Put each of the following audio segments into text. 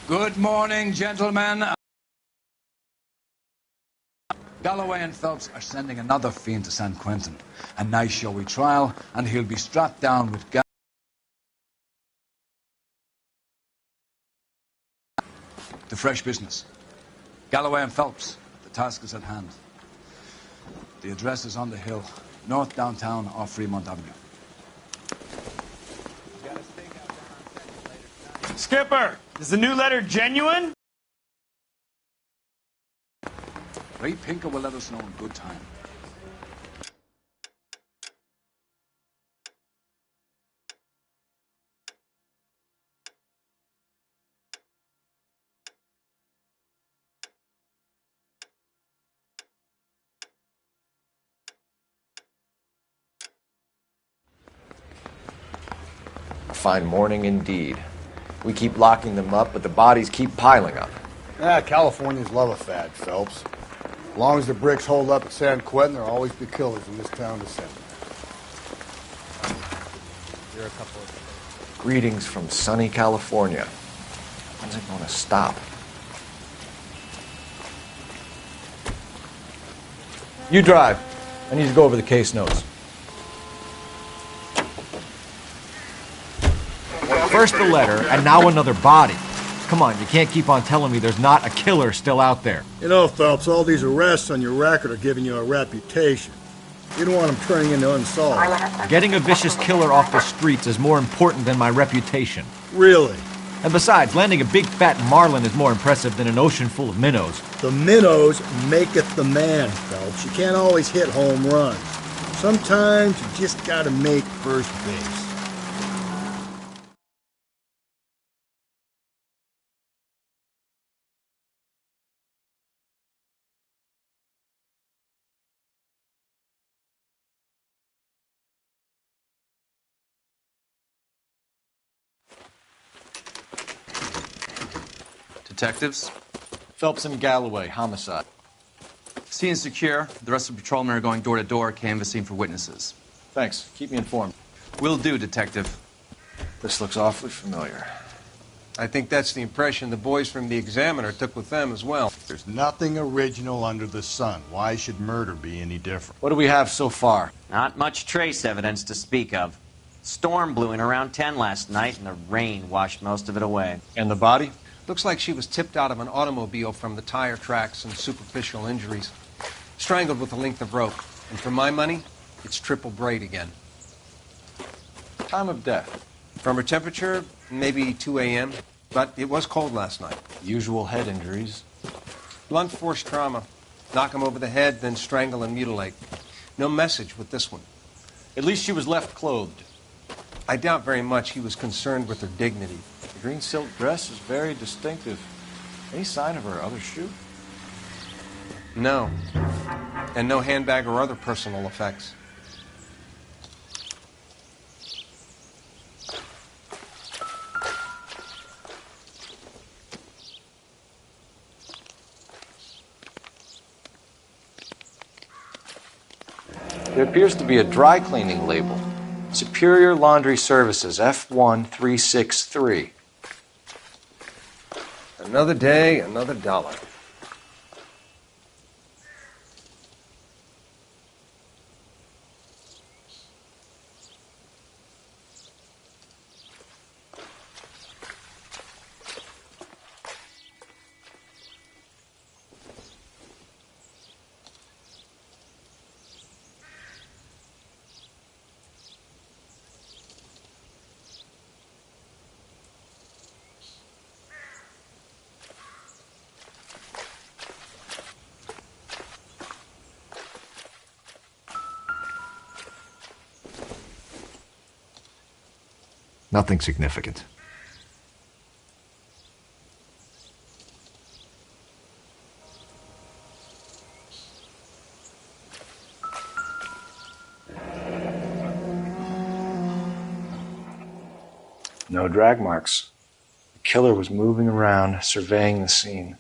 Good morning, gentlemen. Galloway and Phelps are sending another fiend to San Quentin. A nice showy trial, and he'll be strapped down with to fresh business. Galloway and Phelps, the task is at hand. The address is on the hill, north downtown off Fremont Avenue. Skipper, is the new letter genuine? Ray Pinker will let us know in good time. A fine morning indeed. We keep locking them up, but the bodies keep piling up. Californians love a fad, Phelps. As long as the bricks hold up at San Quentin, there'll always be killers in this town to send. Here are a couple of... Greetings from sunny California. When's it going to stop? You drive. I need to go over the case notes. First the letter, and now another body. Come on, you can't keep on telling me there's not a killer still out there. You know, Phelps, all these arrests on your record are giving you a reputation. You don't want them turning into unsolved. Getting a vicious killer off the streets is more important than my reputation. Really? And besides, landing a big fat marlin is more impressive than an ocean full of minnows. The minnows maketh the man, Phelps. You can't always hit home runs. Sometimes you just gotta make first base. Detectives? Phelps and Galloway, homicide. Scene secure. The rest of the patrolmen are going door to door, canvassing for witnesses. Thanks. Keep me informed. Will do, Detective. This looks awfully familiar. I think that's the impression the boys from the Examiner took with them as well. There's nothing original under the sun. Why should murder be any different? What do we have so far? Not much trace evidence to speak of. Storm blew in around 10 last night, and the rain washed most of it away. And the body? Looks like she was tipped out of an automobile from the tire tracks and superficial injuries. Strangled with a length of rope. And for my money, it's triple braid again. Time of death? From her temperature, maybe 2 a.m., but it was cold last night. Usual head injuries. Blunt force trauma. Knock him over the head, then strangle and mutilate. No message with this one. At least she was left clothed. I doubt very much he was concerned with her dignity. The green silk dress is very distinctive. Any sign of her other shoe? No. And no handbag or other personal effects. There appears to be a dry cleaning label. Superior Laundry Services, F1363. Another day, another dollar. Nothing significant. No drag marks. The killer was moving around, surveying the scene.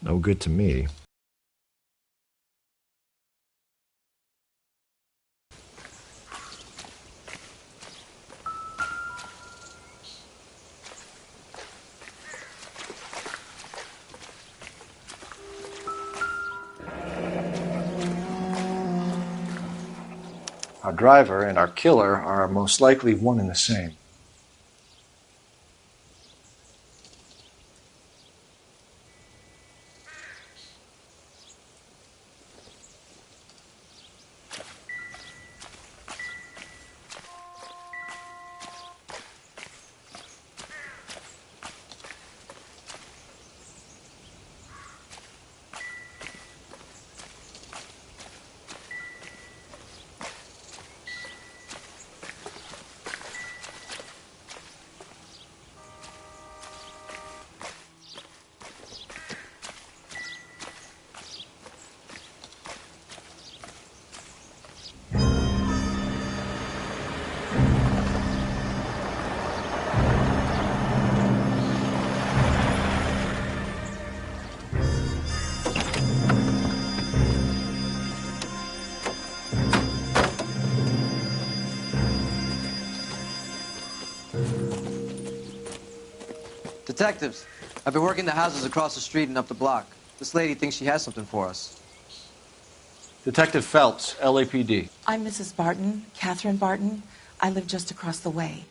No good to me. Our driver and our killer are most likely one and the same. Detectives, I've been working the houses across the street and up the block. This lady thinks she has something for us. Detective Phelps, LAPD. I'm Mrs. Barton, Catherine Barton. I live just across the way.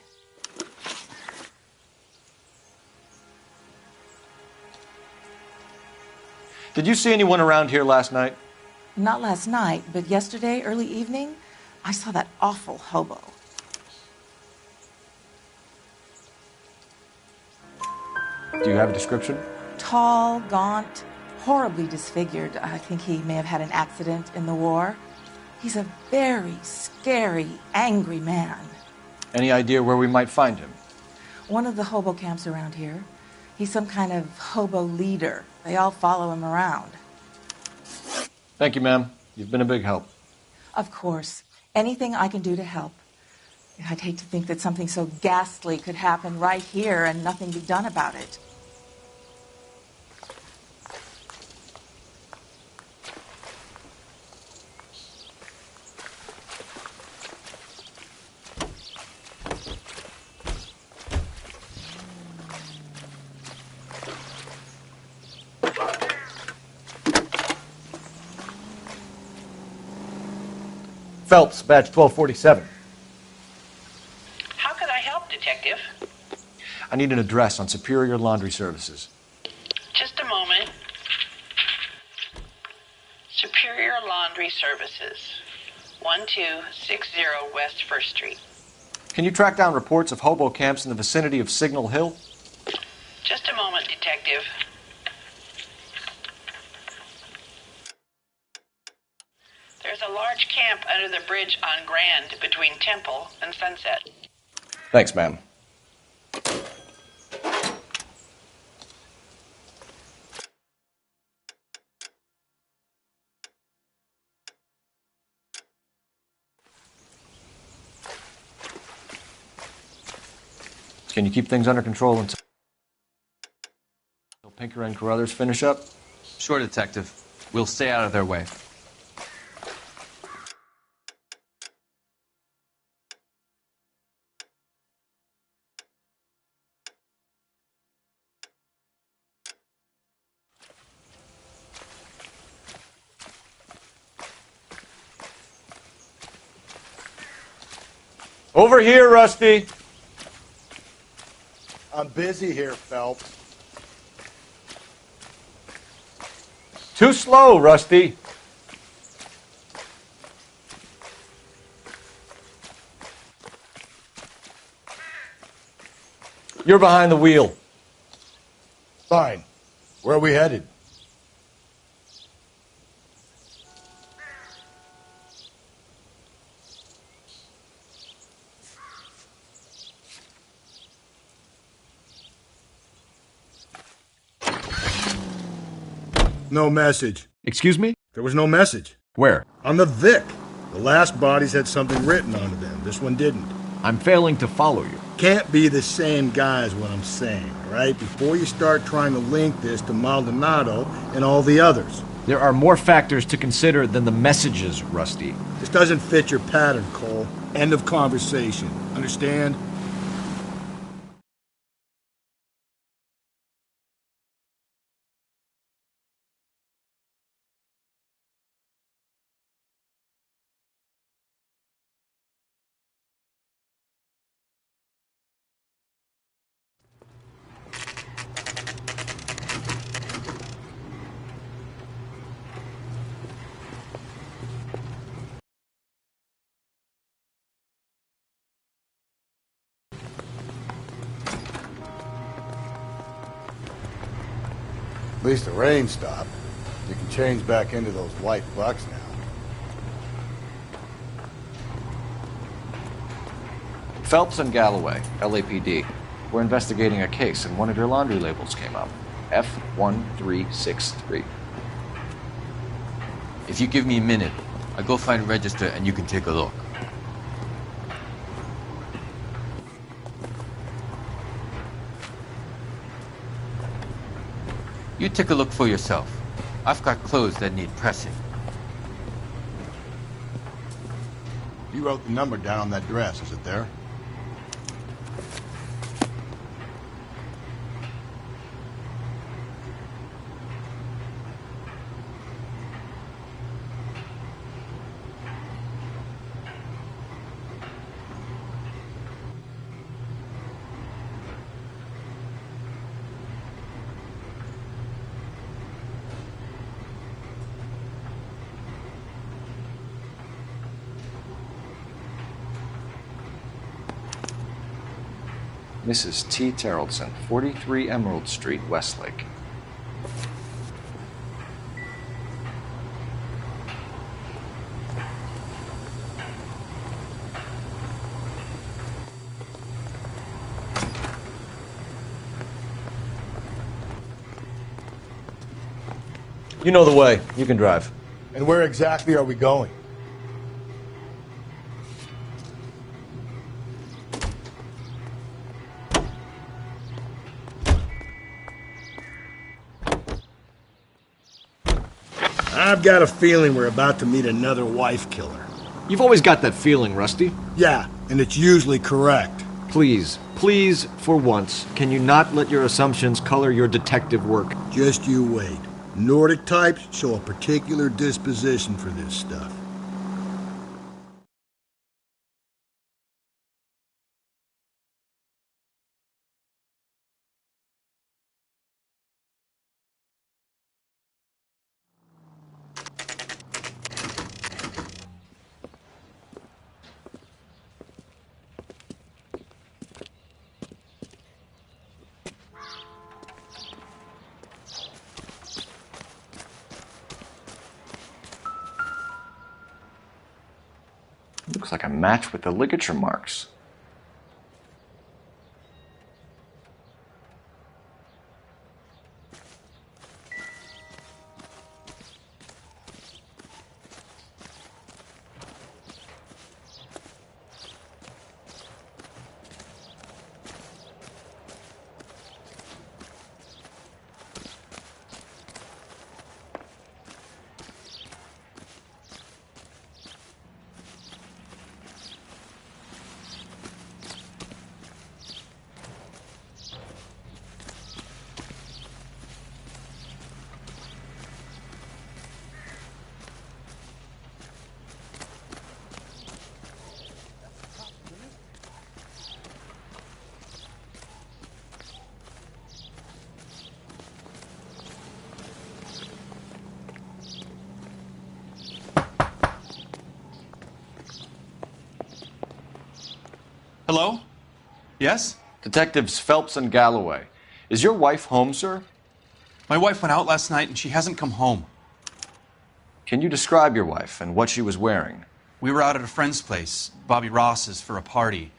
Did you see anyone around here last night? Not last night, but yesterday, early evening, I saw that awful hobo. Do you have a description? Tall, gaunt, horribly disfigured. I think he may have had an accident in the war. He's a very scary, angry man. Any idea where we might find him? One of the hobo camps around here. He's some kind of hobo leader. They all follow him around. Thank you, ma'am. You've been a big help. Of course. Anything I can do to help. I'd hate to think that something so ghastly could happen right here and nothing be done about it. Phelps, badge 1247. How could I help, Detective? I need an address on Superior Laundry Services. Just a moment. Superior Laundry Services, 1260 West 1st Street. Can you track down reports of hobo camps in the vicinity of Signal Hill? Just a moment, Detective. There's a large camp under the bridge on Grand between Temple and Sunset. Thanks, ma'am. Can you keep things under control until Pinker and Carruthers finish up? Sure, Detective. We'll stay out of their way. Over here, Rusty. I'm busy here, Phelps. Too slow, Rusty. You're behind the wheel. Fine. Where are we headed? No message. Excuse me? There was no message. Where? On the Vic. The last bodies had something written onto them. This one didn't. I'm failing to follow you. Can't be the same guy is what I'm saying, right? Before you start trying to link this to Maldonado and all the others. There are more factors to consider than the messages, Rusty. This doesn't fit your pattern, Cole. End of conversation. Understand? At least the rain stopped. You can change back into those white bucks now. Phelps and Galloway, LAPD. We're investigating a case, and one of your laundry labels came up. F1363. If you give me a minute, I'll go find a register and you can take a look. You take a look for yourself. I've got clothes that need pressing. You wrote the number down on that dress, is it there? Mrs. T. Terrellson, 43 Emerald Street, Westlake. You know the way. You can drive. And where exactly are we going? I've got a feeling we're about to meet another wife killer. You've always got that feeling, Rusty. Yeah, and it's usually correct. Please, for once, can you not let your assumptions color your detective work? Just you wait. Nordic types show a particular disposition for this stuff. Looks like a match with the ligature marks. Hello? Yes? Detectives Phelps and Galloway. Is your wife home, sir? My wife went out last night and she hasn't come home. Can you describe your wife and what she was wearing? We were out at a friend's place, Bobby Ross's, for a party.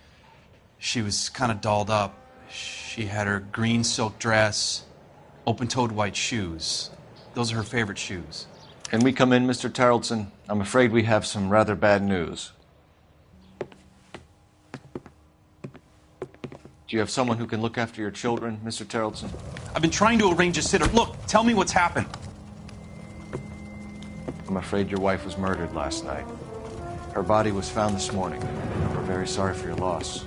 She was kind of dolled up. She had her green silk dress, open-toed white shoes. Those are her favorite shoes. Can we come in, Mr. Terrellson? I'm afraid we have some rather bad news. Do you have someone who can look after your children, Mr. Terrelson? I've been trying to arrange a sitter. Look, tell me what's happened. I'm afraid your wife was murdered last night. Her body was found this morning. We're very sorry for your loss.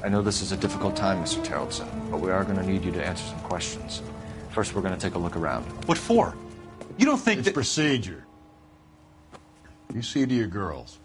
I know this is a difficult time, Mr. Terrelson, but we are going to need you to answer some questions. First, we're going to take a look around. What for? You don't think It's that... procedure. You see to your girls.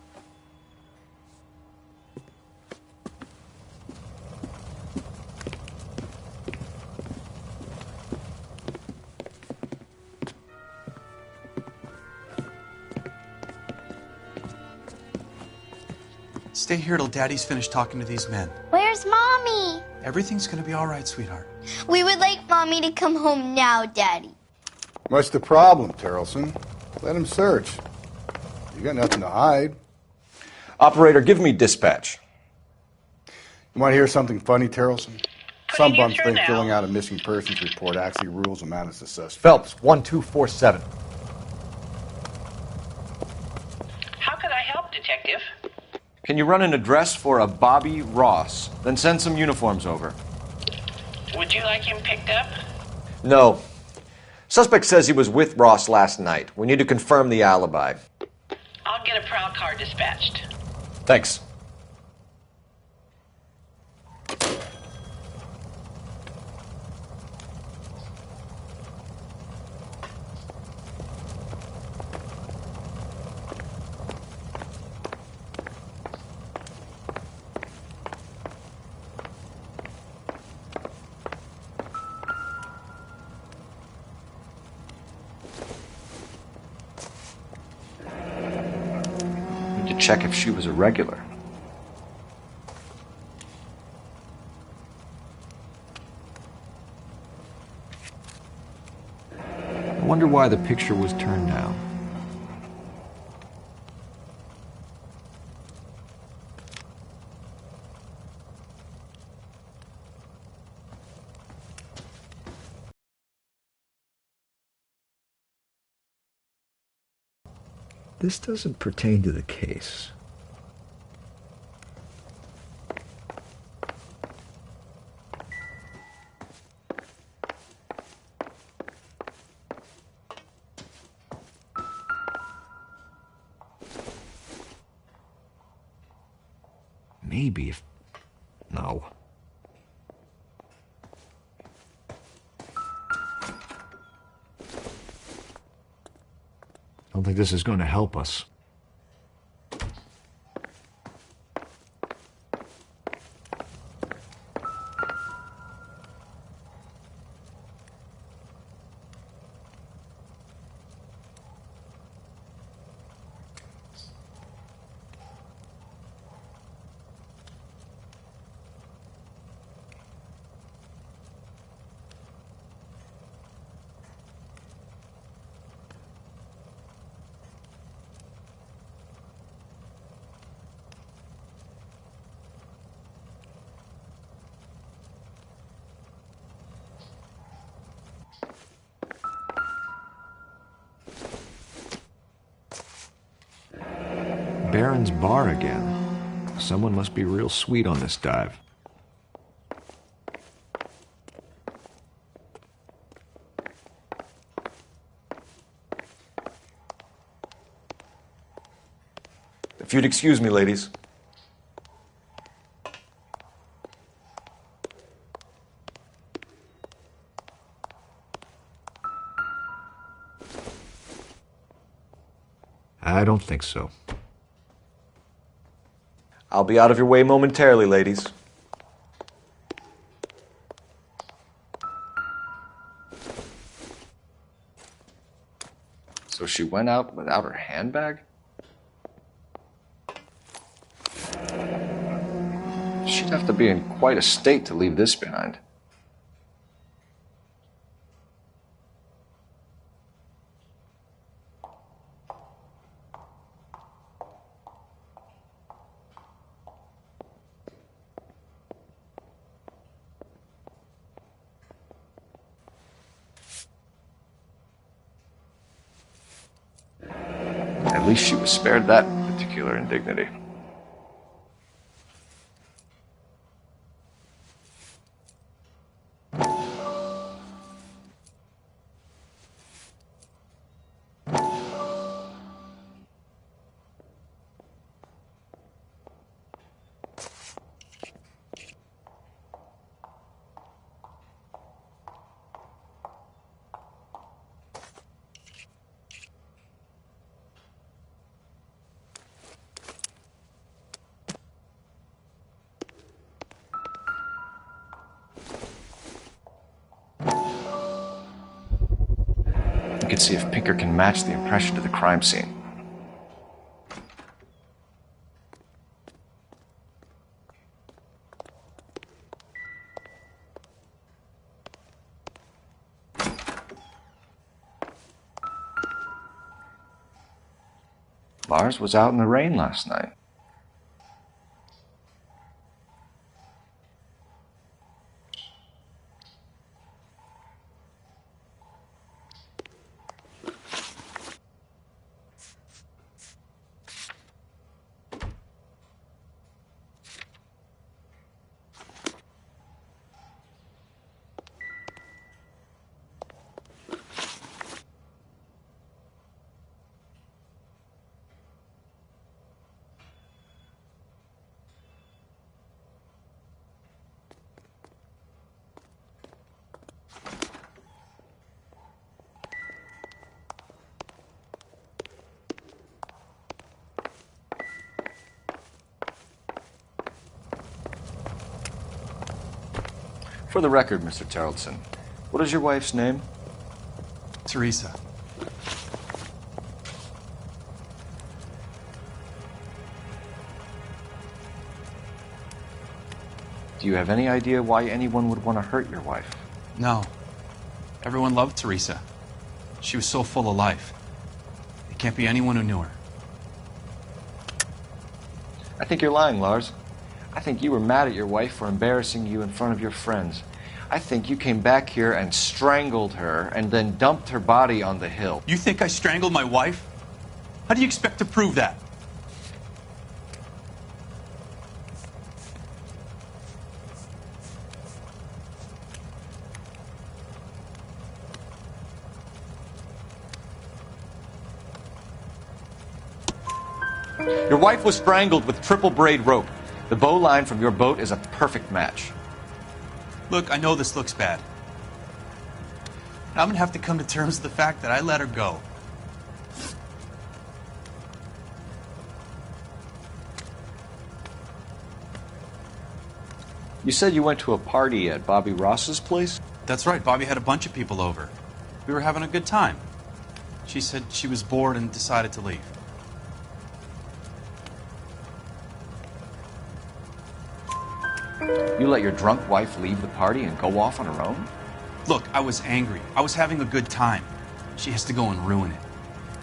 Stay here till Daddy's finished talking to these men. Where's Mommy? Everything's gonna be all right, sweetheart. We would like Mommy to come home now, Daddy. What's the problem, Terrelson? Let him search. You got nothing to hide. Operator, give me dispatch. You want to hear something funny, Terrelson? Some you bums through think now. filling out a missing persons report actually rules a man as a suspect. Phelps, 1247. How could I help, Detective? Can you run an address for a Bobby Ross? Then send some uniforms over. Would you like him picked up? No. Suspect says he was with Ross last night. We need to confirm the alibi. I'll get a prowl car dispatched. Thanks. Need to check if she was a regular. I wonder why the picture was turned down. This doesn't pertain to the case. Maybe if... No. I don't think this is going to help us. Baron's Bar again. Someone must be real sweet on this dive. If you'd excuse me, ladies. I don't think so. I'll be out of your way momentarily, ladies. So she went out without her handbag? She'd have to be in quite a state to leave this behind. At least she was spared that particular indignity. could see if Pinker can match the impression to the crime scene. Lars was out in the rain last night. For the record, Mr. Terrelson, what is your wife's name? Teresa. Do you have any idea why anyone would want to hurt your wife? No. Everyone loved Teresa. She was so full of life. It can't be anyone who knew her. I think you're lying, Lars. I think you were mad at your wife for embarrassing you in front of your friends. I think you came back here and strangled her and then dumped her body on the hill. You think I strangled my wife? How do you expect to prove that? Your wife was strangled with triple braid rope. The bow line from your boat is a perfect match. Look, I know this looks bad. I'm gonna have to come to terms with the fact that I let her go. You said you went to a party at Bobby Ross's place? That's right, Bobby had a bunch of people over. We were having a good time. She said she was bored and decided to leave. You let your drunk wife leave the party and go off on her own? Look, I was angry. I was having a good time. She has to go and ruin it.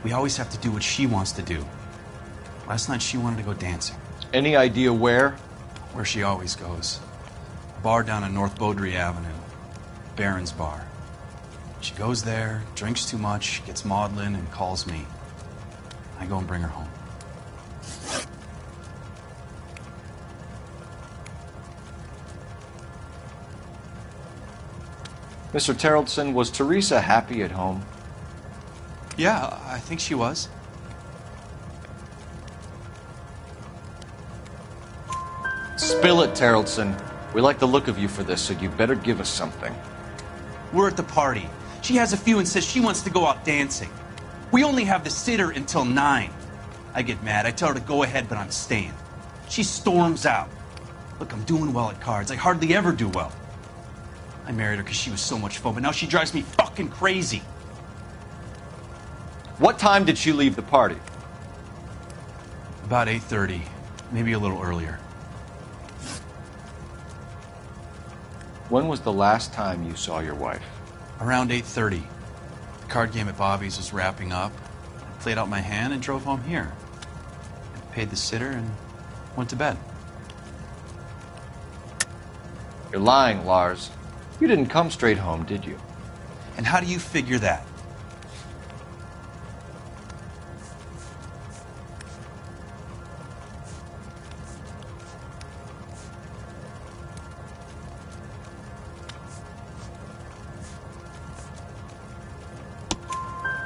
We always have to do what she wants to do. Last night she wanted to go dancing. Any idea where? Where she always goes. A bar down on North Beaudry Avenue. Barron's Bar. She goes there, drinks too much, gets maudlin, and calls me. I go and bring her home. Mr. Terrelson, was Teresa happy at home? Yeah, I think she was. Spill it, Terrelson. We like the look of you for this, so you better give us something. We're at the party. She has a few and says she wants to go out dancing. We only have the sitter until 9. I get mad. I tell her to go ahead, but I'm staying. She storms out. Look, I'm doing well at cards. I hardly ever do well. I married her because she was so much fun, but now she drives me fucking crazy. What time did she leave the party? About 8:30, maybe a little earlier. When was the last time you saw your wife? Around 8:30. The card game at Bobby's was wrapping up. I played out my hand and drove home here. I paid the sitter and went to bed. You're lying, Lars. You didn't come straight home, did you? And how do you figure that?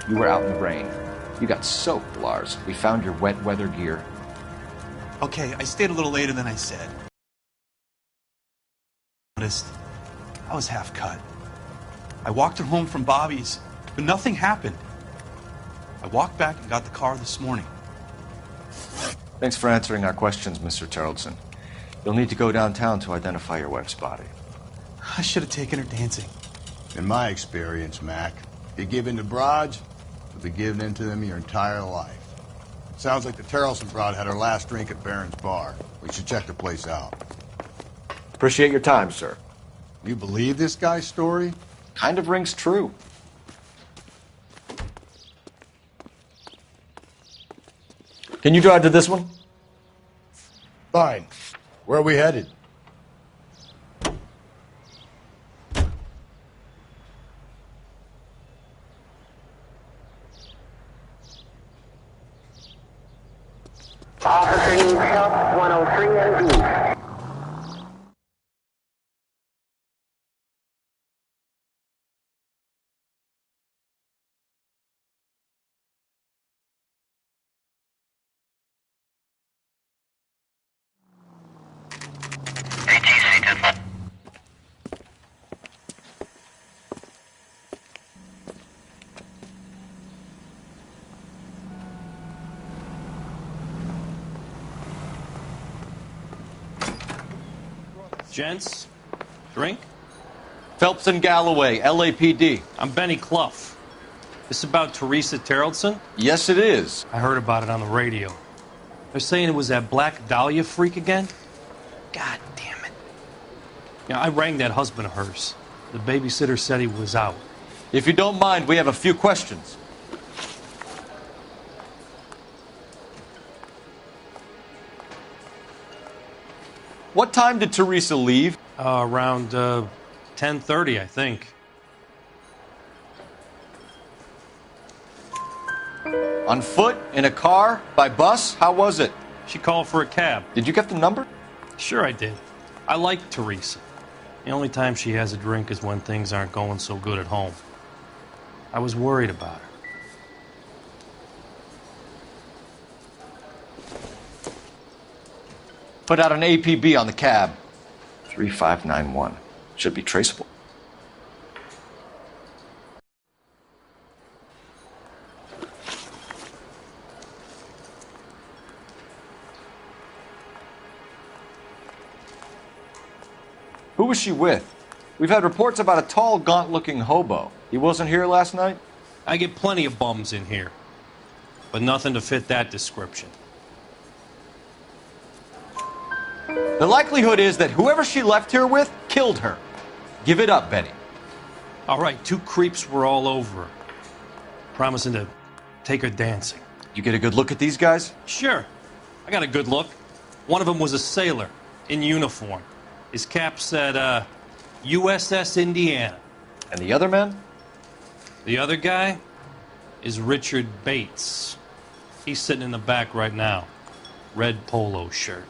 You were out in the rain. You got soaked, Lars. We found your wet weather gear. Okay, I stayed a little later than I said. I was half cut. I walked her home from Bobby's, but nothing happened. I walked back and got the car this morning. Thanks for answering our questions, Mr. Terrelson. You'll need to go downtown to identify your wife's body. I should have taken her dancing. In my experience, Mac, you give in to broads, be giving in to them your entire life. Sounds like the Terrelson broad had her last drink at Barron's bar. We should check the place out. Appreciate your time, sir. You believe this guy's story? Kind of rings true. Can you drive to this one? Fine. Where are we headed? Officer needs help, 103 and B. Gents, drink? Phelps and Galloway, LAPD. I'm Benny Clough. This about Teresa Terrelson? Yes, it is. I heard about it on the radio. They're saying it was that Black Dahlia freak again? God damn it. Yeah, I rang that husband of hers. The babysitter said he was out. If you don't mind, we have a few questions. What time did Teresa leave? Around 10:30, I think. On foot? In a car? By bus? How was it? She called for a cab. Did you get the number? Sure I did. I like Teresa. The only time she has a drink is when things aren't going so good at home. I was worried about her. Put out an APB on the cab. 3591. Should be traceable. Who was she with? We've had reports about a tall, gaunt-looking hobo. He wasn't here last night? I get plenty of bums in here, but nothing to fit that description. The likelihood is that whoever she left here with killed her. Give it up, Benny. All right, two creeps were all over her, promising to take her dancing. You get a good look at these guys? Sure. I got a good look. One of them was a sailor in uniform. His cap said, USS Indiana. And the other man? The other guy is Richard Bates. He's sitting in the back right now. Red polo shirt.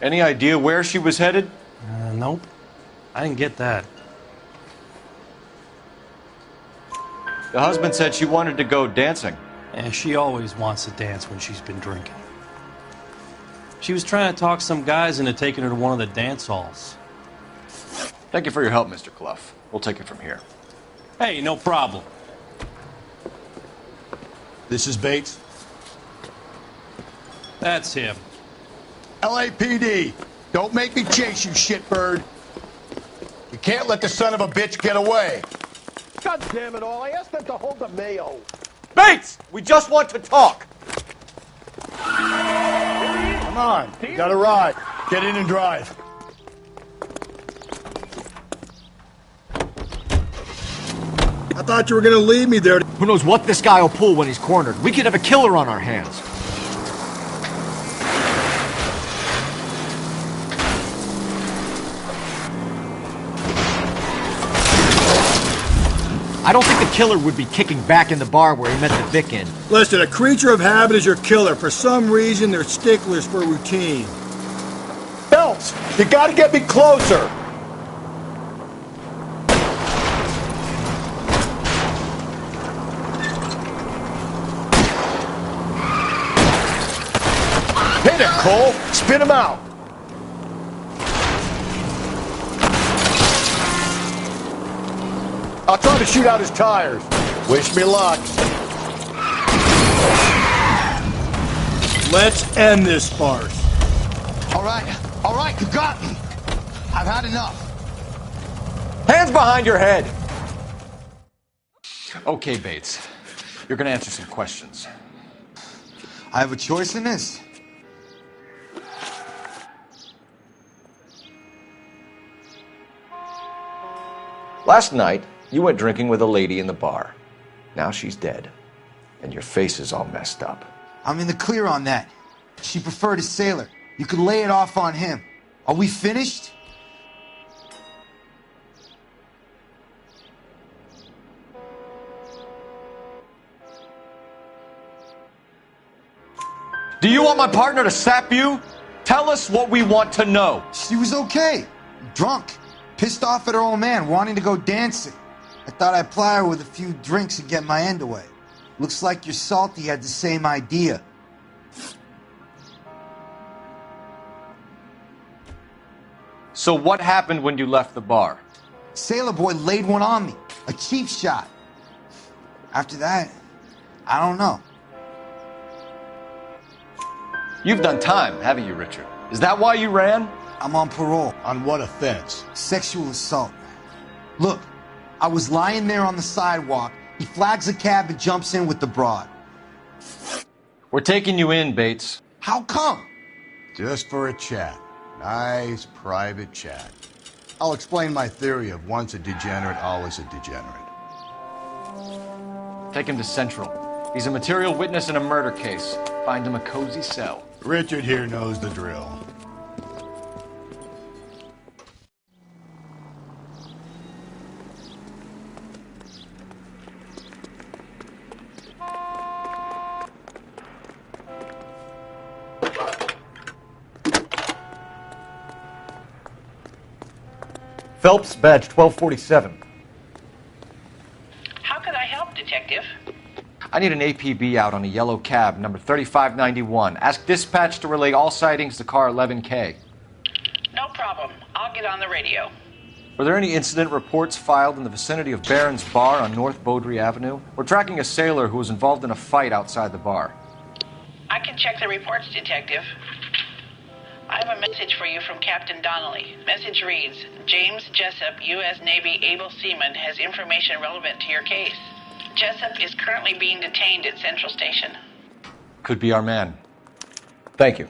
Any idea where she was headed? Nope. I didn't get that. The husband said she wanted to go dancing. And she always wants to dance when she's been drinking. She was trying to talk some guys into taking her to one of the dance halls. Thank you for your help, Mr. Clough. We'll take it from here. Hey, no problem. This is Bates. That's him. LAPD, don't make me chase you, shitbird. You can't let the son of a bitch get away. God damn it all, I asked them to hold the mayo. Bates! We just want to talk! Come on, you got a ride. Get in and drive. I thought you were gonna leave me there. Who knows what this guy will pull when he's cornered? We could have a killer on our hands. I don't think the killer would be kicking back in the bar where he met the Vic in. Listen, a creature of habit is your killer. For some reason, they're sticklers for routine. Phelps, you gotta get me closer. Hit it, Cole. Spin him out. I'll try to shoot out his tires. Wish me luck. Let's end this farce. All right, you got me. I've had enough. Hands behind your head. Okay, Bates. You're gonna answer some questions. I have a choice in this? Last night, you went drinking with a lady in the bar. Now she's dead. And your face is all messed up. I'm in the clear on that. She preferred a sailor. You could lay it off on him. Are we finished? Do you want my partner to sap you? Tell us what we want to know. She was okay. Drunk. Pissed off at her old man, wanting to go dancing. I thought I'd ply her with a few drinks and get my end away. Looks like your Salty had the same idea. So what happened when you left the bar? Sailor boy laid one on me. A cheap shot. After that, I don't know. You've done time, haven't you, Richard? Is that why you ran? I'm on parole. On what offense? Sexual assault. Look, I was lying there on the sidewalk. He flags a cab and jumps in with the broad. We're taking you in, Bates. How come? Just for a chat. Nice private chat. I'll explain my theory of once a degenerate, always a degenerate. Take him to Central. He's a material witness in a murder case. Find him a cozy cell. Richard here knows the drill. Phelps, badge 1247. How could I help, Detective? I need an APB out on a yellow cab, number 3591. Ask dispatch to relay all sightings to car 11K. No problem. I'll get on the radio. Were there any incident reports filed in the vicinity of Barron's Bar on North Beaudry Avenue? We're tracking a sailor who was involved in a fight outside the bar. I can check the reports, Detective. I have a message for you from Captain Donnelly. Message reads, James Jessup, U.S. Navy able seaman, has information relevant to your case. Jessup is currently being detained at Central Station. Could be our man. Thank you.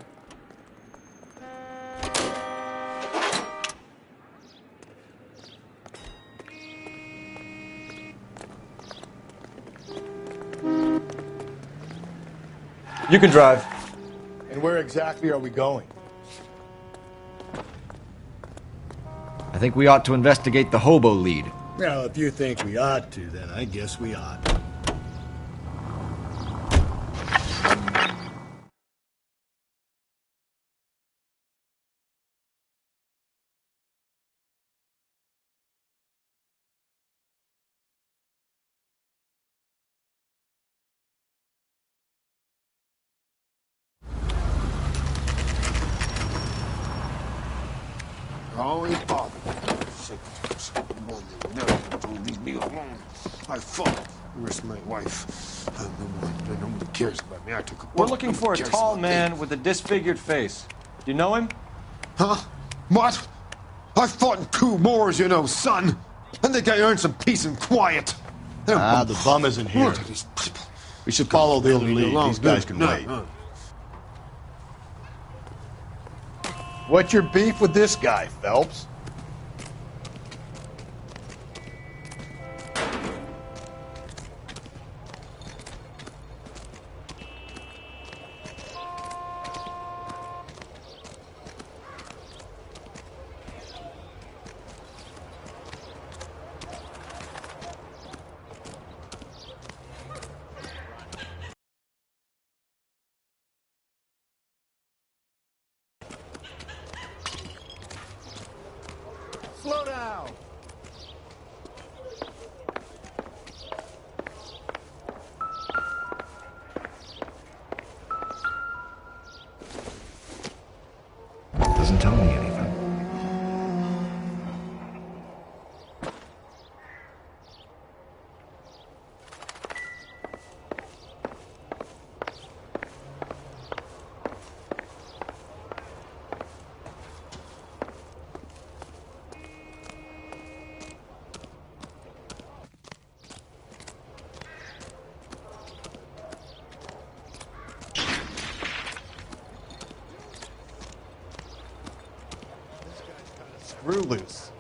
You can drive. And where exactly are we going? I think we ought to investigate the hobo lead. Well, if you think we ought to, then I guess we ought. Always bother. Don't leave me alone. I fought. Where's my wife? Nobody cares about me. I took a We're looking for a tall man with a disfigured face. Do you know him? Huh? What? I fought in 2 wars, you know, son. I think I earned some peace and quiet. The bum isn't here. What are these people? We should follow the lead. These guys can wait. What's your beef with this guy, Phelps? Slow down. Doesn't tell me anything. screw loose.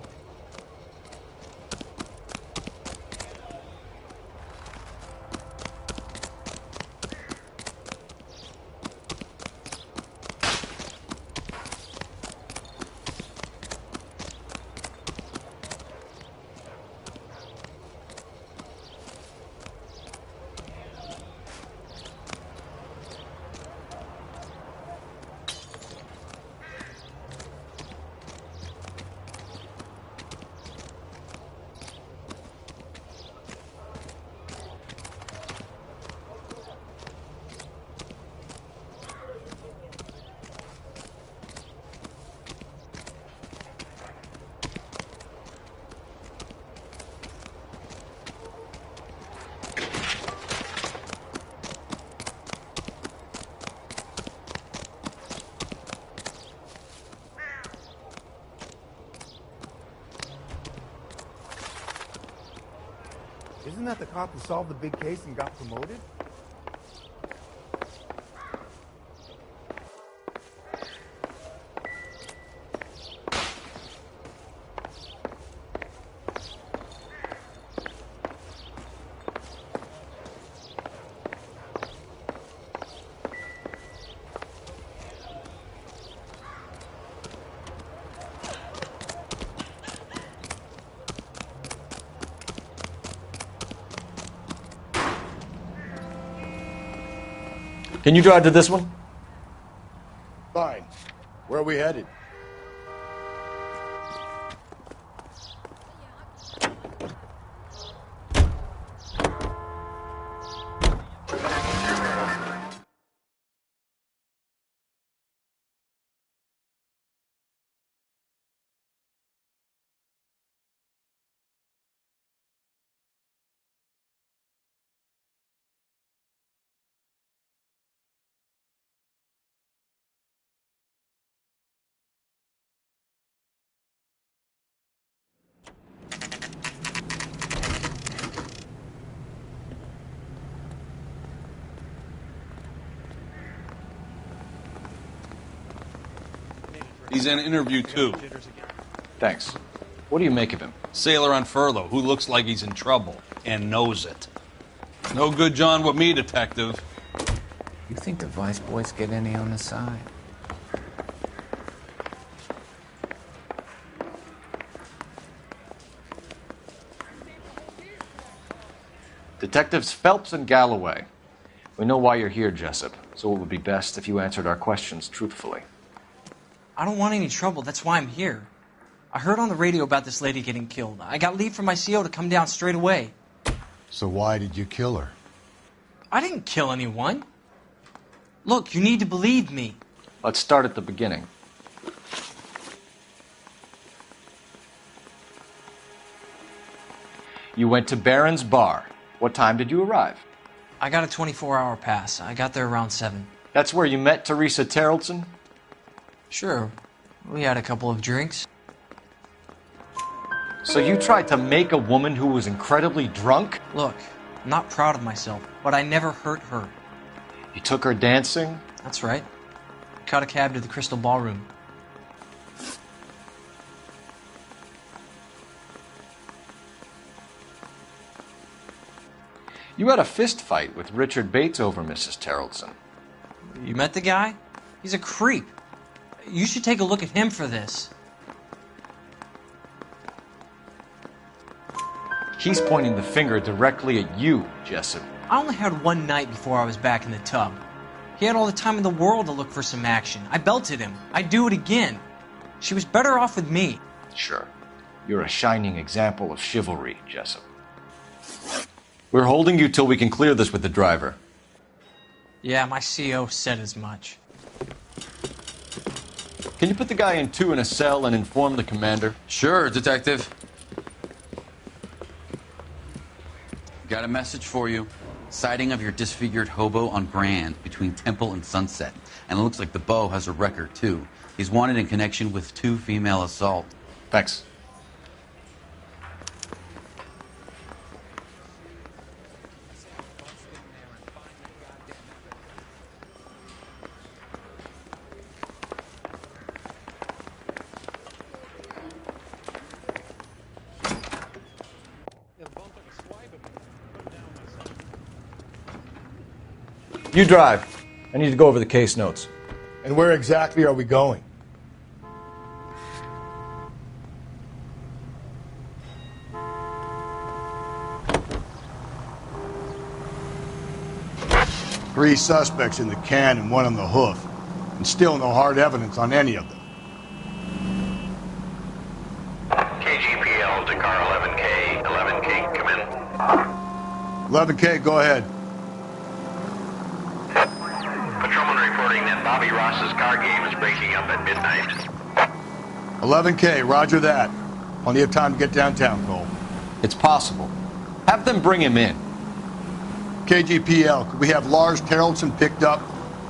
Isn't that the cop who solved the big case and got promoted? Can you drive to this one? Fine. Where are we headed? He's in interview 2. Thanks. What do you make of him? Sailor on furlough who looks like he's in trouble and knows it. No good John with me, detective. You think the vice boys get any on the side? Detectives Phelps and Galloway. We know why you're here, Jessup, so it would be best if you answered our questions truthfully. I don't want any trouble. That's why I'm here. I heard on the radio about this lady getting killed. I got leave from my CO to come down straight away. So why did you kill her? I didn't kill anyone. Look, you need to believe me. Let's start at the beginning. You went to Barron's Bar. What time did you arrive? I got a 24-hour pass. I got there around 7. That's where you met Teresa Terrelson? Sure. We had a couple of drinks. So you tried to make a woman who was incredibly drunk? Look, I'm not proud of myself, but I never hurt her. You took her dancing? That's right. Caught a cab to the Crystal Ballroom. You had a fist fight with Richard Bates over Mrs. Terrelson. You met the guy? He's a creep. You should take a look at him for this. He's pointing the finger directly at you, Jessup. I only had one night before I was back in the tub. He had all the time in the world to look for some action. I belted him. I'd do it again. She was better off with me. Sure. You're a shining example of chivalry, Jessup. We're holding you till we can clear this with the driver. Yeah, my CO said as much. Can you put the guy in 2 in a cell and inform the commander? Sure, detective. Got a message for you. Sighting of your disfigured hobo on Grand between Temple and Sunset. And it looks like the Beau has a record, too. He's wanted in connection with 2 female assault. Thanks. You drive. I need to go over the case notes. And where exactly are we going? Three suspects in the can and one on the hoof. And still no hard evidence on any of them. KGPL to car 11K. 11K, come in. 11K, go ahead. Patrolman reporting that Bobby Ross's car game is breaking up at midnight. 11K, roger that. Plenty of time to get downtown, Cole. It's possible. Have them bring him in. KGPL, could we have Lars Terrelson picked up?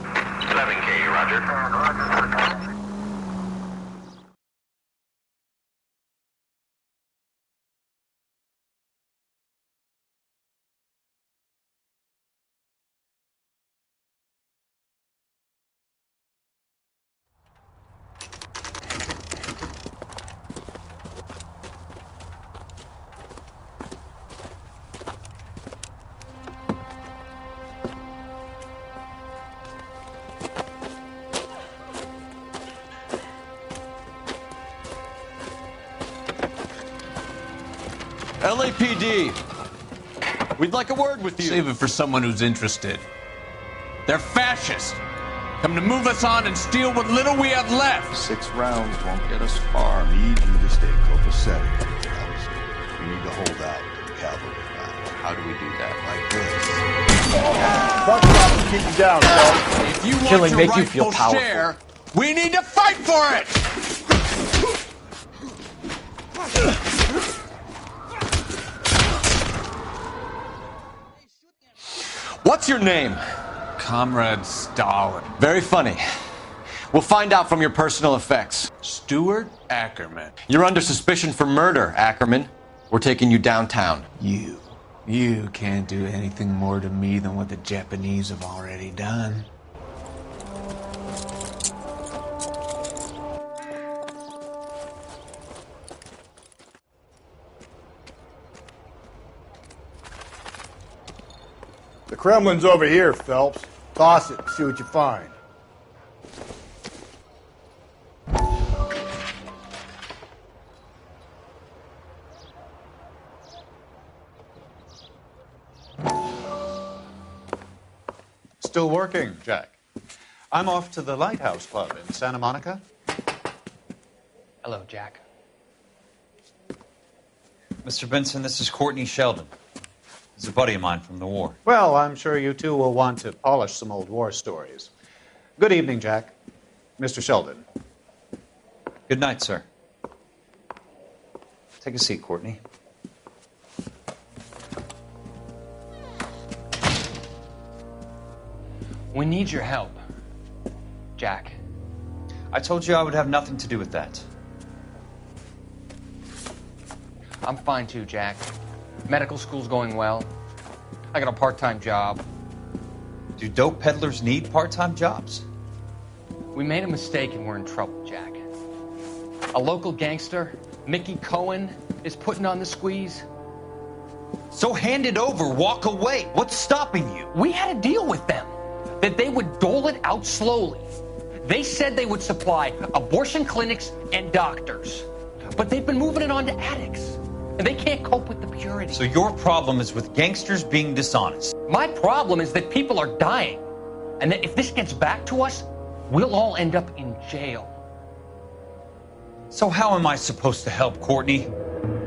11K, roger. LAPD, we'd like a word with you. Save it for someone who's interested. They're fascists. Come to move us on and steal what little we have left. 6 rounds won't get us far. I need you to stay copacetic. We need to hold out to the cavalry line. How do we do that? Fuck off and keep you down, Phil. If you want Killing your make you feel rightful powerful. share, we need to fight for it! What's your name? Comrade Stalin. Very funny. We'll find out from your personal effects. Stuart Ackerman. You're under suspicion for murder, Ackerman. We're taking you downtown. You can't do anything more to me than what the Japanese have already done. The Kremlin's over here, Phelps. Toss it and see what you find. Still working, Jack. I'm off to the Lighthouse Club in Santa Monica. Hello, Jack. Mr. Benson, this is Courtney Sheldon. He's a buddy of mine from the war. Well, I'm sure you two will want to polish some old war stories. Good evening, Jack. Mr. Sheldon. Good night, sir. Take a seat, Courtney. We need your help, Jack. I told you I would have nothing to do with that. I'm fine too, Jack. Medical school's going well. I got a part-time job. Do dope peddlers need part-time jobs? We made a mistake and we're in trouble, Jack. A local gangster, Mickey Cohen, is putting on the squeeze. So hand it over, walk away. What's stopping you? We had a deal with them that they would dole it out slowly. They said they would supply abortion clinics and doctors, but they've been moving it on to addicts. And they can't cope with the purity. So your problem is with gangsters being dishonest. My problem is that people are dying. And that if this gets back to us, we'll all end up in jail. So how am I supposed to help, Courtney?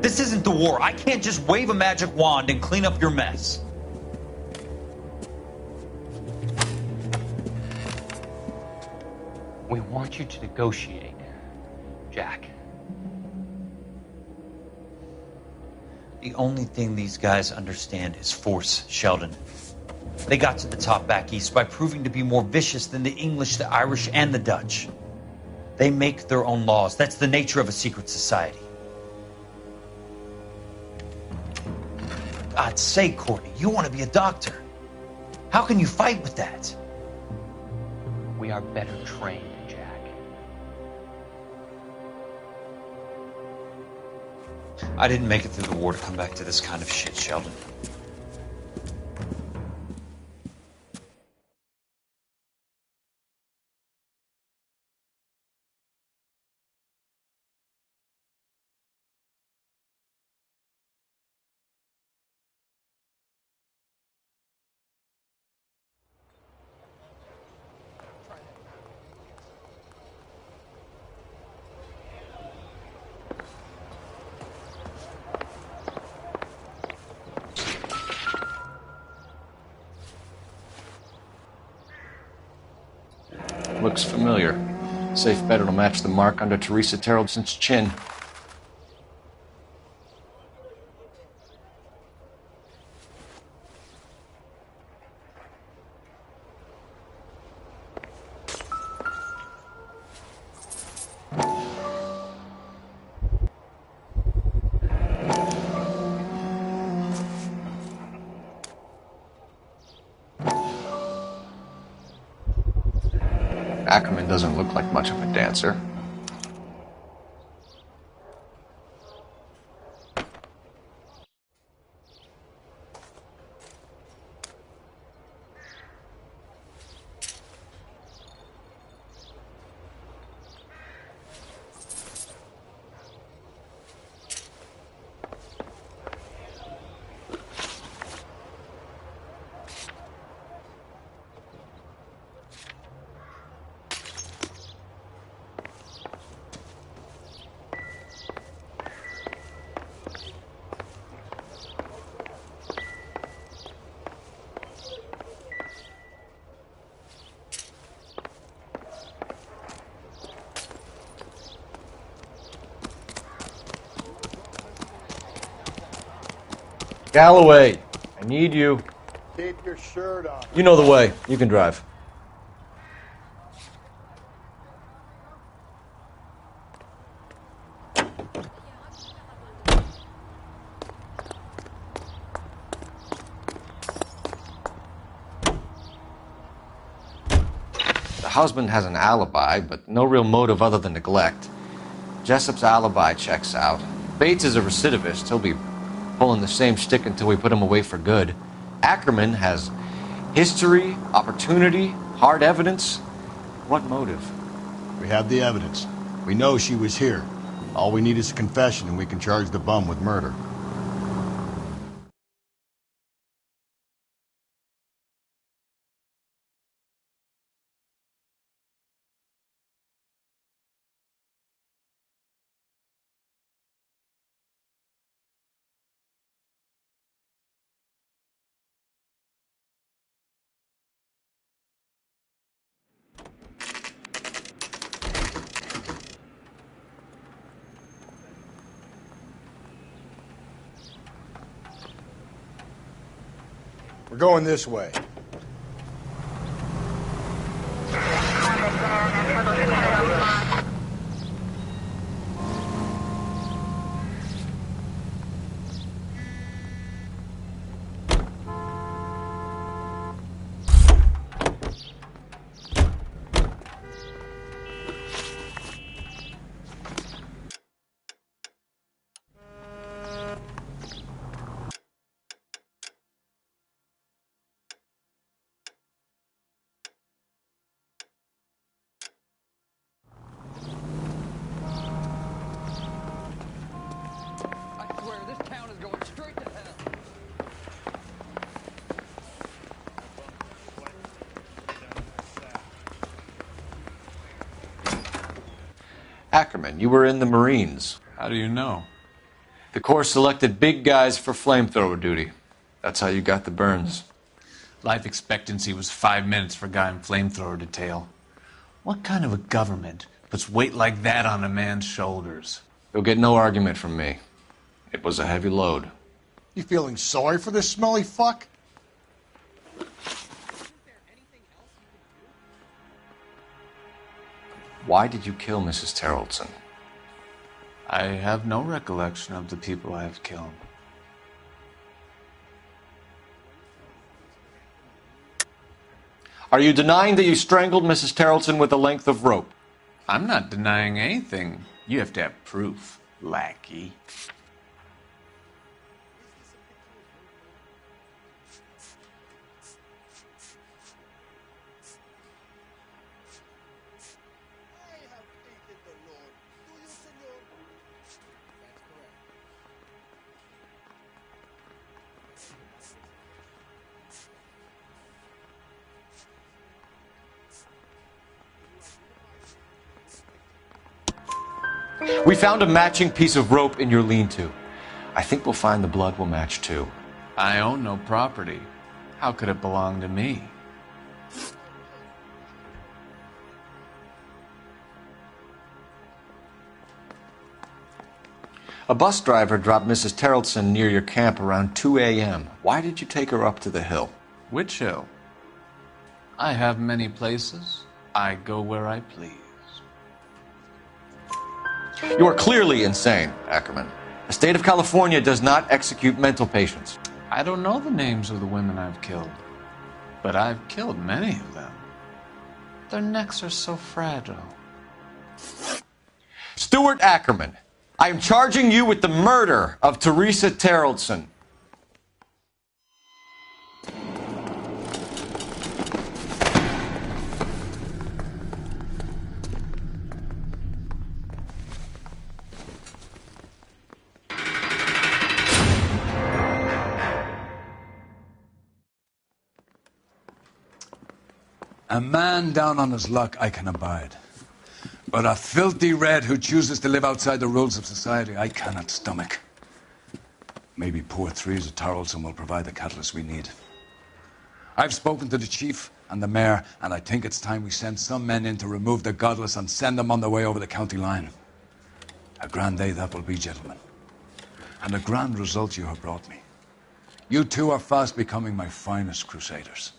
This isn't the war. I can't just wave a magic wand and clean up your mess. We want you to negotiate, Jack. The only thing these guys understand is force, Sheldon. They got to the top back east by proving to be more vicious than the English, the Irish, and the Dutch. They make their own laws. That's the nature of a secret society. God's sake, Courtney, you want to be a doctor. How can you fight with that? We are better trained, Jack. I didn't make it through the war to come back to this kind of shit, Sheldon. looks familiar. Safe bet it'll match the mark under Teresa Terreldson's chin. Ackerman doesn't look like much of a dancer. Galloway, I need you. Keep your shirt on. You know the way. You can drive. The husband has an alibi, but no real motive other than neglect. Jessup's alibi checks out. Bates is a recidivist. He'll be pulling the same shtick until we put him away for good. Ackerman has history, opportunity, hard evidence. What motive? We have the evidence. We know she was here. All we need is a confession and we can charge the bum with murder. We're going this way. Ackerman, you were in the Marines. How do you know? The Corps selected big guys for flamethrower duty. That's how you got the burns. Life expectancy was 5 minutes for a guy in flamethrower detail. What kind of a government puts weight like that on a man's shoulders? You'll get no argument from me. It was a heavy load. You feeling sorry for this smelly fuck? Why did you kill Mrs. Terreldson? I have no recollection of the people I have killed. Are you denying that you strangled Mrs. Terreldson with a length of rope? I'm not denying anything. You have to have proof, lackey. We found a matching piece of rope in your lean-to. I think we'll find the blood will match too. I own no property. How could it belong to me? A bus driver dropped Mrs. Terrellson near your camp around 2 a.m. Why did you take her up to the hill? Which hill? I have many places. I go where I please. You are clearly insane, Ackerman. The state of California does not execute mental patients. I don't know the names of the women I've killed, but I've killed many of them. Their necks are so fragile. Stuart Ackerman, I am charging you with the murder of Teresa Terrellson. A man down on his luck I can abide. But a filthy red who chooses to live outside the rules of society I cannot stomach. Maybe poor Teresa Terrellson will provide the catalyst we need. I've spoken to the chief and the mayor, and I think it's time we send some men in to remove the godless and send them on their way over the county line. A grand day that will be, gentlemen. And a grand result you have brought me. You two are fast becoming my finest crusaders.